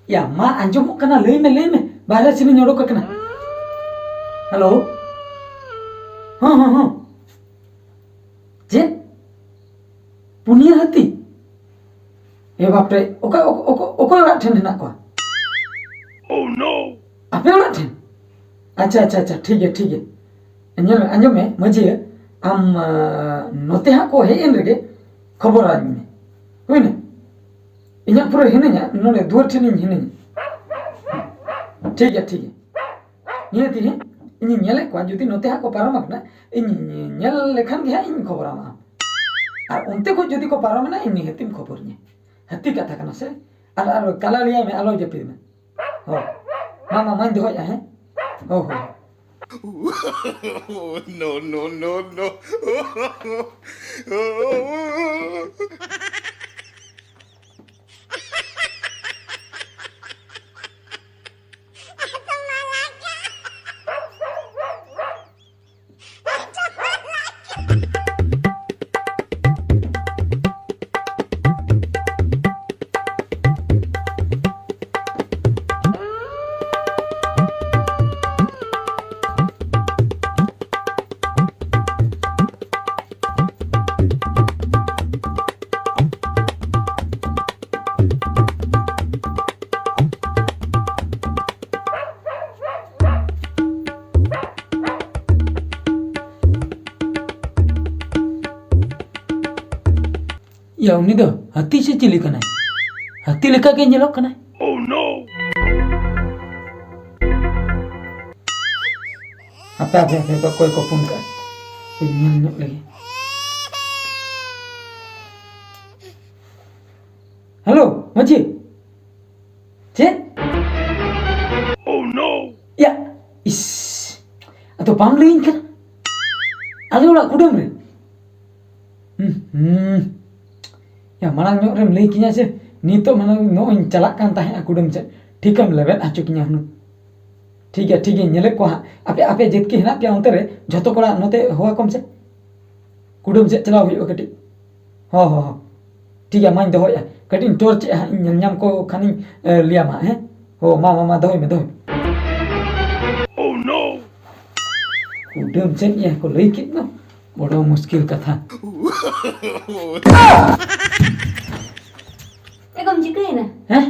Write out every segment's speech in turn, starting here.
Ya ma anjumok kana lei me bahara sini nyodok kana. Halo. Hah. Jet. Punya hati. Ya bapre, oka orang ठेन हेना को. Oh no. Apa orang ठेन? अच्छा ठीक है. अंजम में मुझे am note ha ko hein rege खबर आनी में. हुई ना? इन्हें पूरा हिने ना नोले दूर ठेन हिने. ठीक है. ये थी है. इन्हें nyale ko जुदी note ha ko paramak na. इन्हें nyal लेखन के है इन खबर आमा. और उनते को जुदी को पारा में ना इन्हीं हतिम खबरnya hati kata kana se ar kala liya me alo jepi me ho mama main doh ya he ho no Ya uni do hati se cili kana hati leka ke nyelok kana. Oh no. Apa koi ko pun ka nyelok lagi. Halo maji Jen. Oh no. Ya is atau pangling kan ada ulah kudam re. Ya malang nyok rem lei kinya se nito malang no in chalak kan tahe aku dem se ठीकम लेबेन आचु किnya हनु ठीक है नेले को आपे जेत के हेना पे अंतर रे जतो कोड़ा नते होआ कम से कुडुम से चलाव हुई कटी हो ठीक है मान दोया कटी टॉर्च nyam को खानी लिया मा है हो मा दोय में दोय. Oh no. कुडुम से ये को लई कित न बड़ो मुश्किल कथा. Ekom cikai na? Hah?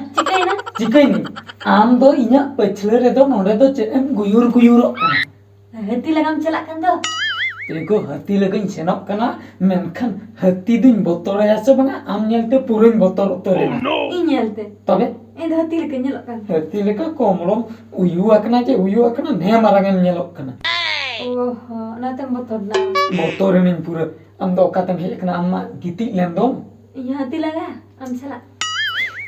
Cikai na? Am do inya pechler redo node do cem guyur. Hati lagam celak kan do? Ego hati lagain senok kana menkan hati din botol ya se banga am nyelte purin botol tore. Oh no. Inyelte. Tobe? Endo hati lagain nyelok kan? Hati lega komlom uyu akna ne marangan nyelok kana. Oh, nate botol na. Botol nin pura am do katam he kana amma giti lendom. Iya hati laga am celak.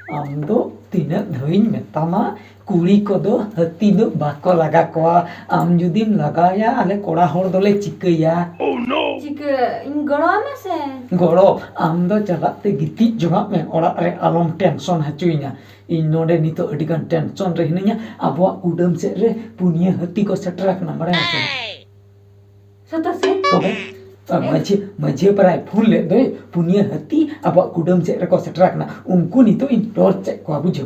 Am do tina dhain metama kuri ko do hati do bako laga ko am judim lagaya ale koda hor dole cikaya. Oh no. Cika in goro ama se. Goro am do jalate giti jonga me ora re alom tension hacuinya. In node nito adigan tension re hinanya abwa kudam se re punya hati ko setrak na mare ase. Soto se? Tobe माझे पर फूल ले दे पुनिया हती अब कुडम से रको सट्रक ना उनको नी तो इन torch को बुझो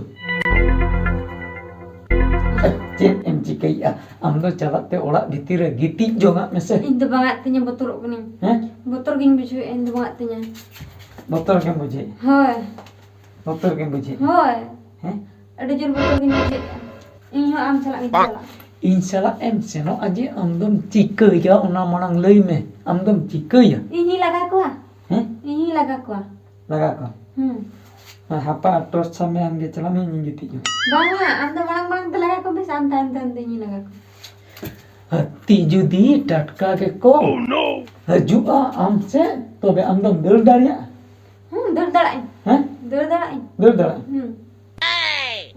चेन एमजी कई हम तो चलाते ओड़ा भीतर गिटी जोंगा में से इन तो बात तnya बतोर अपनी हैं बतोर गिन बुझो इन तो बात तnya बतोर के बुझे होय बतोर के बुझे होय हैं ada jur botol गिन बुझे इन हो am celak celak Insyaallah em seno aja amdom cike ya ona manang lei me amdom cike ya ini laga ko हैं ini laga ko लगा का hapa tos sampai angge celame nyingiti jo banga am to marang te laga ko bes am tan ini laga ko hati judi tatka ke ko oh no hajua am se tobe amdom dal daria dur dalai हैं dur dalai dal dara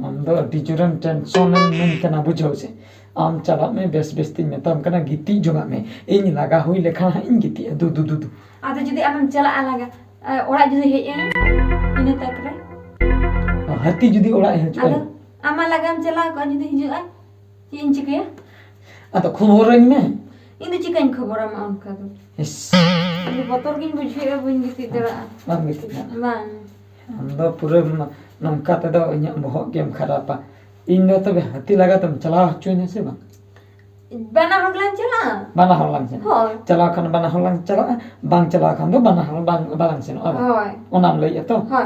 amdo tijuran tension men kana bujau se am chala me bes tin metam kana giti jonga me ini laga hui lekha in giti du ada judi am celak laga ora judi hej ini takre hati judi ora haju ada ama laga am celak ko judi hiju ai cin cikaya atau khoboran me ini cikain khabar am onka do yes ini botol gin bujhe bun giti dara bang gitu ya bang amdo pura nongka tedo inyak bohok game kharapa. Indo tobe hati laga tem chala hochunya se bang. Bana hoglan chala. Bana holang sen. Hoi. Chala kan bana holang chala bang chala kan do bana holang bang balang sen. Hoi. Onam lei itu. Hoi.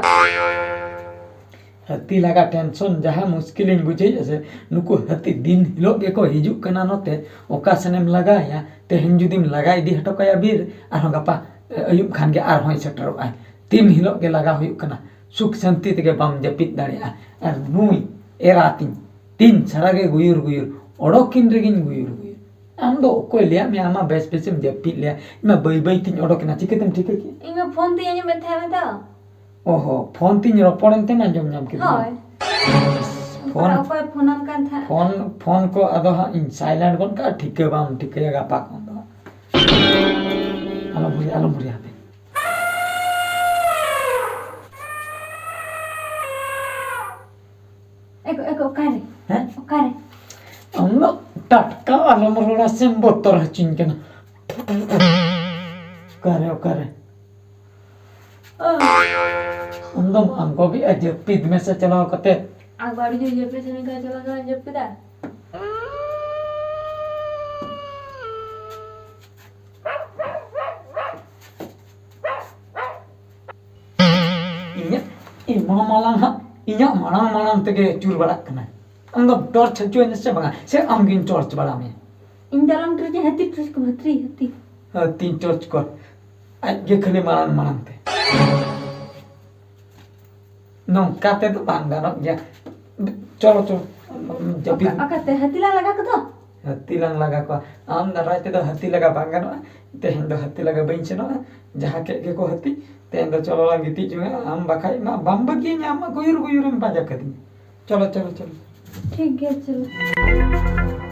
Hati laga tension jaha muskilin bujai ase nuku hati din hilok ge ko hijuk kana note oka senem laga ya tehen judim lagai di hato kaya bir arho gapa ayub khan ge ar hoi setero ai tin hilok ge laga huyuk kana suk santi tege bam japit dari ar nui eratin tin sarage guyur guyur odokin regin guyur guyur ando ko liya me ama bes besem japit liya ma bai bai tin odokina chiketem chikeki Inga phone ti anyo bethe ta. oho phone tin roporen te manjom nyam ki Hoi. phone Apa phonan kan tha. phone ko ado ha in silent kon ka ठीक है bam ठीक है ga pak kon do alo muri abe Eko kare. Hah? Kare. amno tatka alo murula sem botor hacin kana kare andom angko bi aja pid mesa chalo kate Agbar jo je pe sene ka chala ka je pe da. inya malang tege cur barak kana andom torch hacuan se banga se amgin torch bala me In dalam tu je hati terus ko hati. tin torch ko ge khali malang te nong kate to bangga no ya cholo jabi Aka te hati la laga ko to. hati lang laga ko am darai te do hati laga bangga no te hendo hati laga bain no jaha ke ko hati te hendo cholo lagi ti juga am bakai ma bamba ge nya ma guyur guyur em pajak kadi cholo ठीक है चलो